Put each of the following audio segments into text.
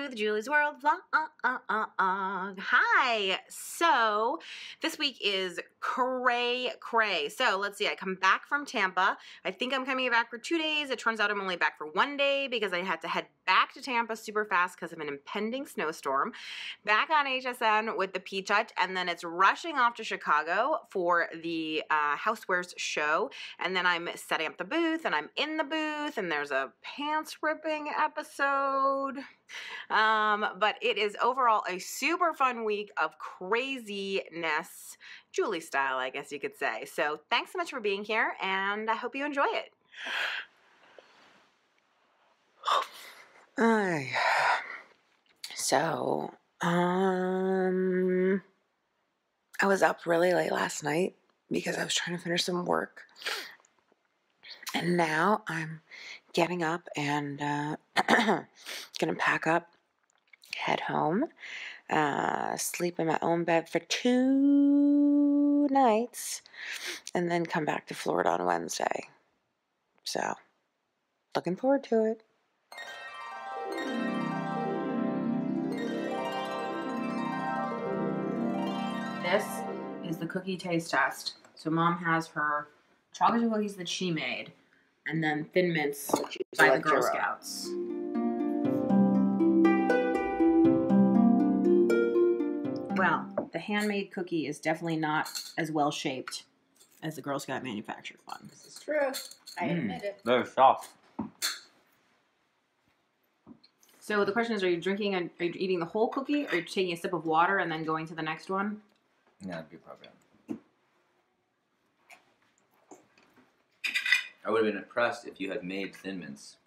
to the Julie's World vlog. Hi. So this week is cray. So let's see. I come back from Tampa. I think I'm coming back for 2 days. It turns out I'm only back for 1 day because I had to head back to Tampa super fast because of an impending snowstorm. Back on HSN with the P-Touch, and then it's rushing off to Chicago for the Housewares show. And then I'm setting up the booth, and I'm in the booth, and there's a pants ripping episode. But it is overall a super fun week of craziness, Julie style, I guess you could say. So thanks so much for being here, and I hope you enjoy it. So, I was up really late last night because I was trying to finish some work. And now I'm getting up and gonna pack up, head home, sleep in my own bed for 2 nights, and then come back to Florida on Wednesday. So, looking forward to it. This is the cookie taste test. So Mom has her chocolate chip cookies that she made, and then Thin Mints by the Girl Scouts. Well, the handmade cookie is definitely not as well shaped as the Girl Scout manufactured one. This is true. I admit it. They're soft. So the question is, are you eating the whole cookie, or are you taking a sip of water and then going to the next one? Yeah, that'd be appropriate. I would have been impressed if you had made Thin Mints.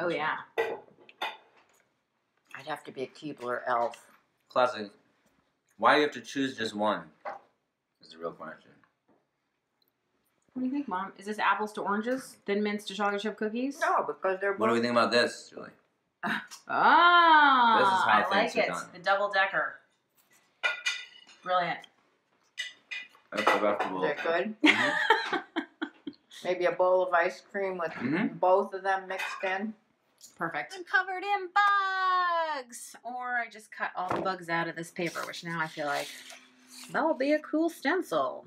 Oh, yeah. I'd have to be a Keebler elf. Classic. Why do you have to choose just one? Is the real question. What do you think, Mom? Is this apples to oranges? Thin Mints to chocolate chip cookies? No, because they're both... What do we think about this, Julie? Oh, This is how I things like are it. done. The double decker. Brilliant. They're good. Mm-hmm. Maybe a bowl of ice cream with both of them mixed in. Perfect. I'm covered in bugs. Or I just cut all the bugs out of this paper, which now I feel like that'll be a cool stencil.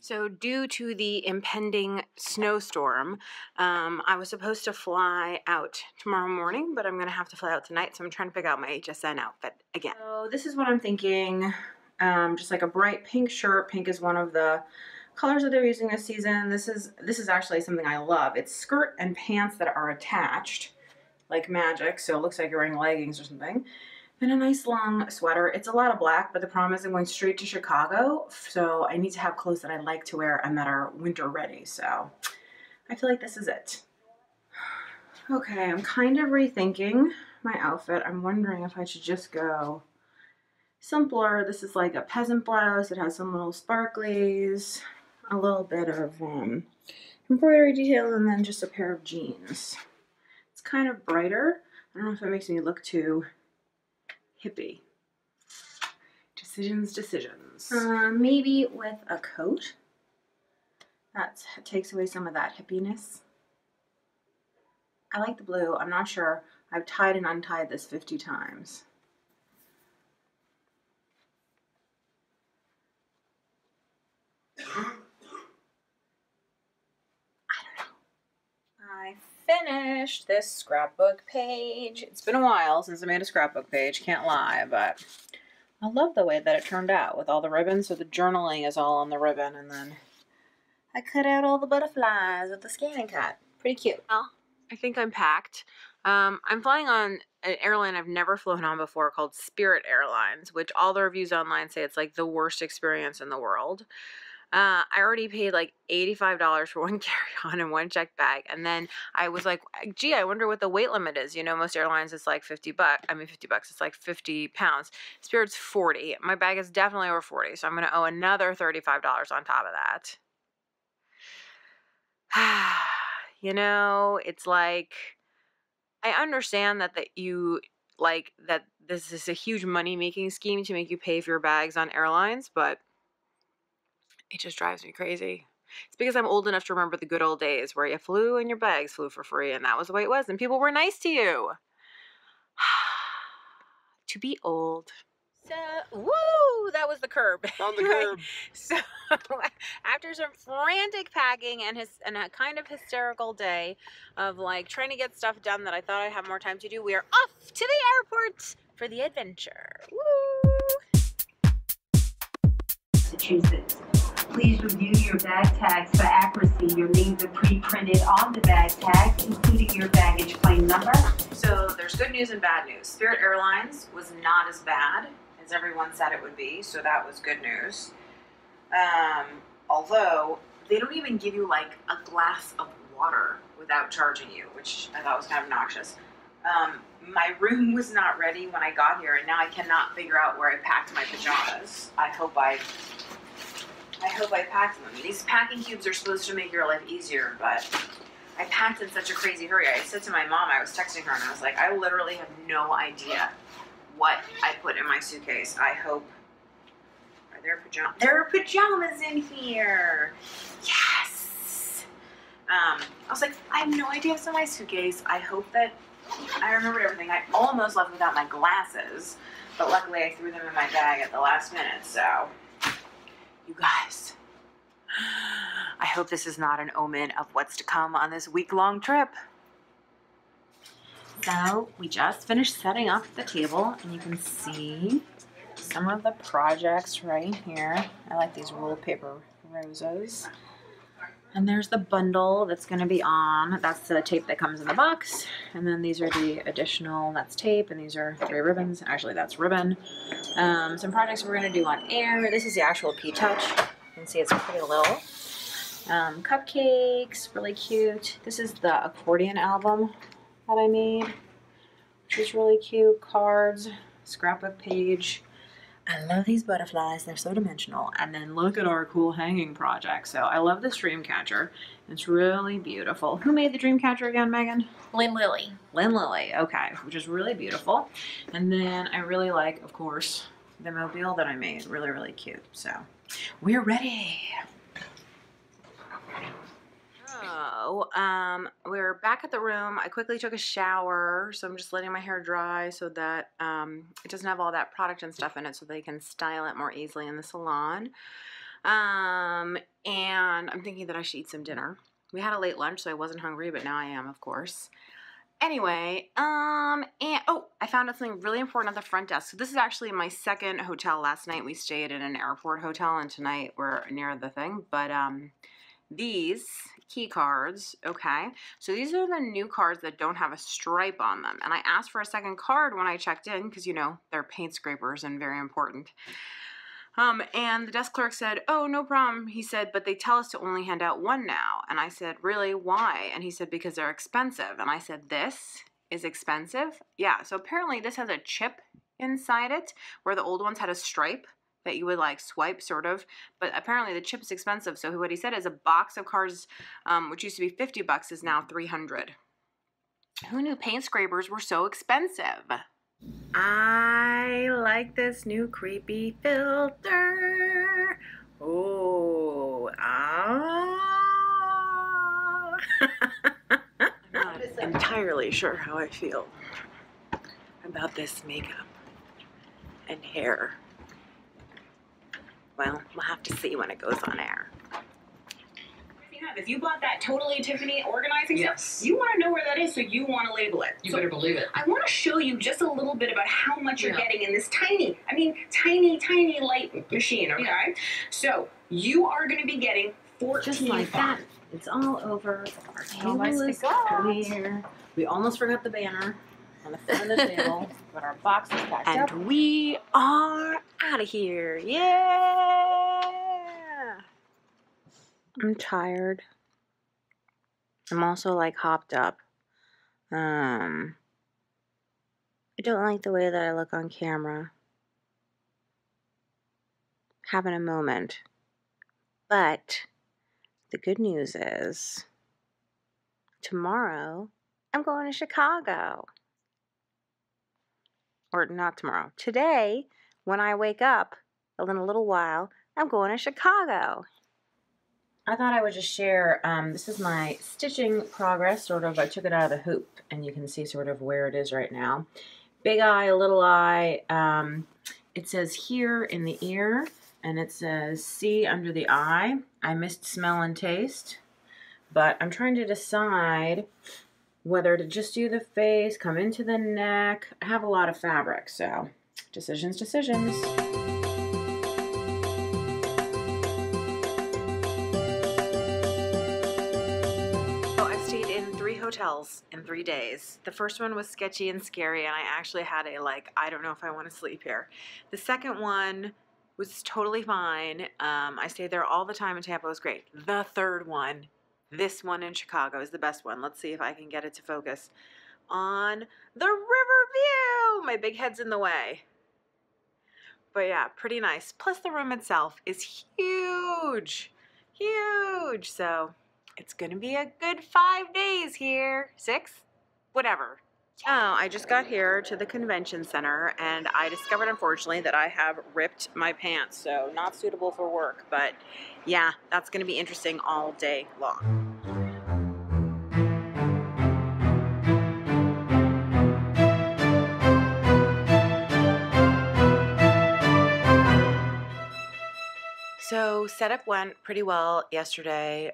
So due to the impending snowstorm, I was supposed to fly out tomorrow morning, but I'm going to have to fly out tonight, so I'm trying to pick out my HSN outfit again. So this is what I'm thinking. Just like a bright pink shirt. Pink is one of the colors that they're using this season. This is actually something I love. It's skirt and pants that are attached like magic, so it looks like you're wearing leggings or something. And a nice long sweater. It's a lot of black, but the problem is I'm going straight to Chicago, so I need to have clothes that I like to wear and that are winter ready, so I feel like this is it. Okay, I'm kind of rethinking my outfit. I'm wondering if I should just go simpler. This is like a peasant blouse. It has some little sparklies, a little bit of embroidery detail, and then just a pair of jeans. It's kind of brighter. I don't know if it makes me look too hippie. Decisions. Maybe with a coat. That takes away some of that hippiness. I like the blue. I'm not sure. I've tied and untied this 50 times. I finished this scrapbook page. It's been a while since I made a scrapbook page, can't lie, but I love the way that it turned out with all the ribbons. So the journaling is all on the ribbon, and then I cut out all the butterflies with the scanning cut. Pretty cute. Well, I think I'm packed. I'm flying on an airline I've never flown on before called Spirit Airlines, which all the reviews online say it's like the worst experience in the world. I already paid like $85 for one carry-on and one checked bag. And then I was like, gee, I wonder what the weight limit is. You know, most airlines it's like 50 bucks. I mean, 50 bucks. It's like 50 pounds. Spirit's 40. My bag is definitely over 40. So I'm going to owe another $35 on top of that. You know, it's like, I understand that you like that this is a huge money-making scheme to make you pay for your bags on airlines, but it just drives me crazy. It's because I'm old enough to remember the good old days where you flew and your bags flew for free, and that was the way it was, and people were nice to you. to be old. So, woo! That was the curb. On the curb. So, after some frantic packing and a kind of hysterical day of like trying to get stuff done that I thought I'd have more time to do, we are off to the airport for the adventure. Woo! Massachusetts. Please review your bag tags for accuracy. Your names are pre-printed on the bag tags, including your baggage claim number. So there's good news and bad news. Spirit Airlines was not as bad as everyone said it would be, so that was good news. Although they don't even give you like a glass of water without charging you, which I thought was kind of obnoxious. My room was not ready when I got here, and now I cannot figure out where I packed my pajamas. I hope I packed them. These packing cubes are supposed to make your life easier, but I packed in such a crazy hurry. I said to my mom, I was texting her, and I was like, I literally have no idea what I put in my suitcase. I hope. Are there pajamas? There are pajamas in here. Yes. I was like, I have no idea what's in my suitcase. I hope that I remembered everything. I almost left without my glasses, but luckily I threw them in my bag at the last minute, so. You guys, I hope this is not an omen of what's to come on this week-long trip. So we just finished setting up the table, and you can see some of the projects right here. I like these roll paper roses. And there's the bundle that's going to be on. That's the tape that comes in the box. And then these are the additional, that's tape, and these are 3 ribbons. Actually, that's ribbon. Some projects we're going to do on air. This is the actual P-Touch. You can see it's pretty little. Cupcakes, really cute. This is the accordion album that I made, which is really cute. Cards, scrapbook page. I love these butterflies. They're so dimensional. And then look at our cool hanging project. So I love this dream catcher. It's really beautiful. Who made the dream catcher again, Megan? Lynn Lilly. Lynn Lilly. Okay, which is really beautiful. And then I really like, of course, the mobile that I made. Really, really cute. So we're ready. So, we're back at the room. I quickly took a shower, so I'm just letting my hair dry so that it doesn't have all that product and stuff in it, so they can style it more easily in the salon. And I'm thinking that I should eat some dinner. We had a late lunch, so I wasn't hungry, but now I am, of course. Anyway, and oh, I found out something really important at the front desk. So this is actually my second hotel. Last night we stayed in an airport hotel, and tonight we're near the thing, but these key cards, okay, so these are the new cards that don't have a stripe on them, and I asked for a second card when I checked in because, you know, they're paint scrapers and very important. And the desk clerk said, oh, no problem. He said, but they tell us to only hand out one now. And I said, really, why? And he said, because they're expensive. And I said, this is expensive? Yeah, so apparently this has a chip inside it where the old ones had a stripe that you would like swipe, sort of, but apparently the chip is expensive. So what he said is a box of cards, which used to be $50, is now $300. Who knew paint scrapers were so expensive? I like this new creepy filter. Oh, I'm not entirely sure how I feel about this makeup and hair. Well, we'll have to see when it goes on air. If you bought that Totally Tiffany organizing Yes. stuff, you want to know where that is, so you want to label it. You So better believe it. I want to show you just a little bit about how much you're getting in this tiny light machine, okay? Yeah. So you are going to be getting 14 Just like that. It's all over. Our table my is forgot. clear. We almost forgot the banner on the front of the table, but our box is packed And up. We are out of here. Yeah! I'm tired. I'm also like hopped up. I don't like the way that I look on camera. Having a moment. But the good news is tomorrow I'm going to Chicago. Or not tomorrow. Today, when I wake up in a little while, I'm going to Chicago. I thought I would just share, this is my stitching progress, sort of. I took it out of the hoop, and you can see sort of where it is right now. big eye, little eye. It says here in the ear, and it says C under the eye. I missed smell and taste, but I'm trying to decide whether to just do the face, come into the neck. I have a lot of fabric, so decisions. Hotels in 3 days. The first one was sketchy and scary, and I actually had a I don't know if I want to sleep here. The second one was totally fine. I stayed there all the time, and Tampa was great. The third one, this one in Chicago, is the best one. Let's see if I can get it to focus on the river view. My big head's in the way. But yeah, pretty nice. Plus the room itself is huge. So it's gonna be a good 5 days here. 6? Whatever. Oh, I just got here to the convention center, and I discovered, unfortunately, that I have ripped my pants, so not suitable for work. But yeah, that's gonna be interesting all day long. So setup went pretty well yesterday.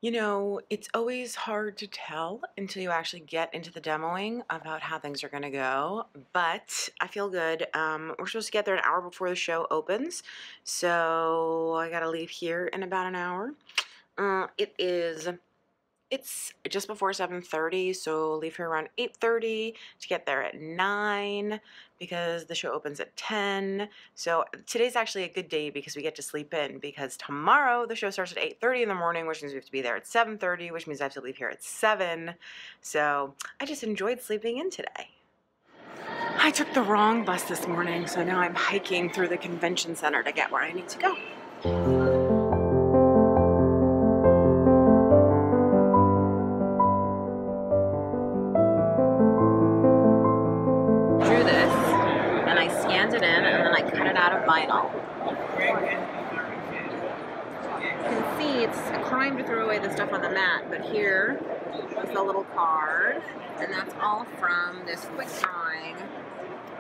You know, it's always hard to tell until you actually get into the demoing about how things are going to go, but I feel good. We're supposed to get there an hour before the show opens, so I got to leave here in about an hour. It's just before 7:30, so I'll leave here around 8:30 to get there at 9 because the show opens at 10. So today's actually a good day because we get to sleep in, because tomorrow the show starts at 8:30 in the morning, which means we have to be there at 7:30, which means I have to leave here at 7. So I just enjoyed sleeping in today. I took the wrong bus this morning, so now I'm hiking through the convention center to get where I need to go. It in, and then I cut it out of vinyl. You can see it's a crime to throw away the stuff on the mat, but here is the little card, and that's all from this quick drawing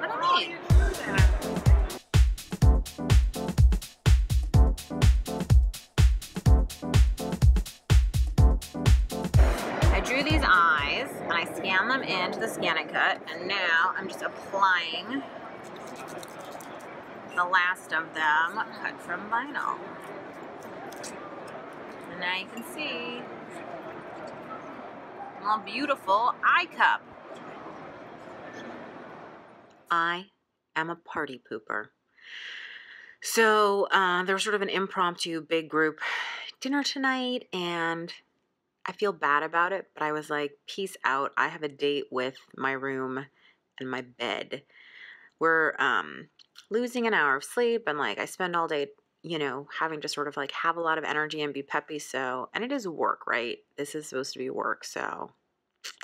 that I made. I drew these eyes, and I scanned them into the Scan and Cut, and now I'm just applying the last of them cut from vinyl. And now you can see a beautiful eye cup. I am a party pooper. So there was sort of an impromptu big group dinner tonight, and I feel bad about it, but I was like, peace out. I have a date with my room and my bed. We're losing an hour of sleep, and I spend all day, having to sort of have a lot of energy and be peppy. So, and it is work, right? This is supposed to be work. So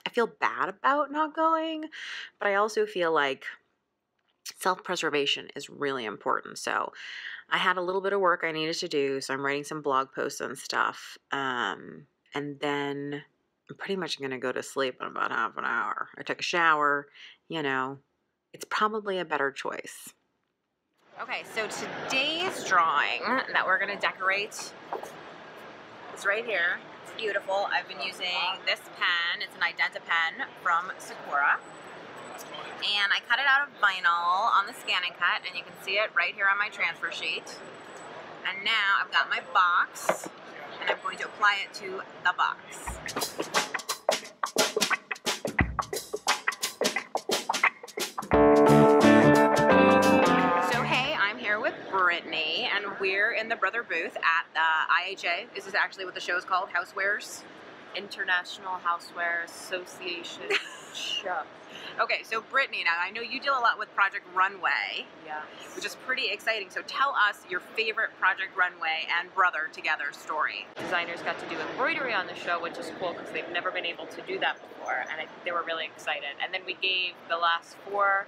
I feel bad about not going, but I also feel like self-preservation is really important. So I had a little bit of work I needed to do. So I'm writing some blog posts and stuff. And then I'm pretty much going to go to sleep in about half an hour. I took a shower, it's probably a better choice. Okay, so today's drawing that we're going to decorate is right here. It's beautiful. I've been using this pen. It's an Identa pen from Sakura. And I cut it out of vinyl on the Scan and Cut, and you can see it right here on my transfer sheet. And now I've got my box, and I'm going to apply it to the box. Brittany, and we're in the Brother booth at the IHA. This is actually what the show is called, Housewares. International Houseware Association. Okay, so Brittany, now I know you deal a lot with Project Runway, which is pretty exciting. So tell us your favorite Project Runway and Brother together story. Designers got to do embroidery on the show, which is cool because they've never been able to do that before, and I think they were really excited. And then we gave the last 4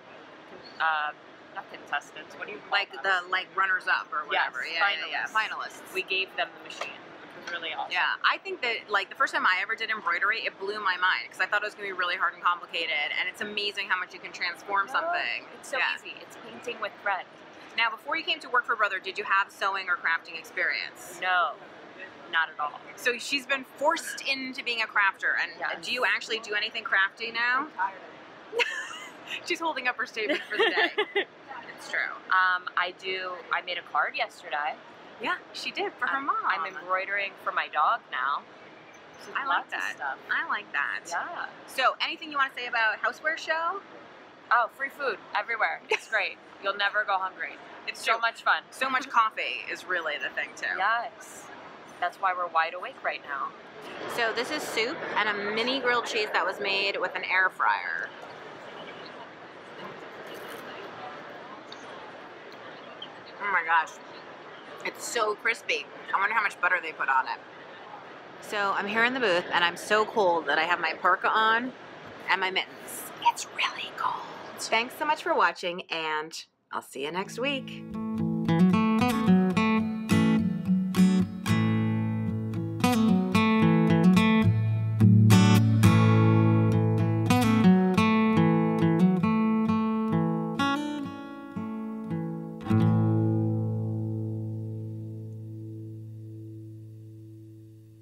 not contestants, what do you call them? The runners up or whatever. Yes, finalists. We gave them the machine. was really awesome. Yeah, I think that, like, the first time I ever did embroidery, it blew my mind because I thought it was going to be really hard and complicated, and it's amazing how much you can transform something. It's so Yeah. easy. It's painting with thread. Now, before you came to work for Brother, did you have sewing or crafting experience? No, not at all. So she's been forced into being a crafter, and Yes. do you actually do anything crafty now? She's holding up her statement for the day. It's true. I made a card yesterday. Yeah, she did for her mom. I'm embroidering for my dog now. So I like lots of that. stuff. I like that. Yeah. So, anything you want to say about Houseware Show? Oh, free food everywhere. It's great. You'll never go hungry. It's So true. much fun. So much coffee is really the thing too. Yes. That's why we're wide awake right now. So this is soup and a mini grilled cheese that was made with an air fryer. Oh my gosh. It's so crispy. I wonder how much butter they put on it. So I'm here in the booth and I'm so cold that I have my parka on and my mittens. It's really cold. Thanks so much for watching and I'll see you next week.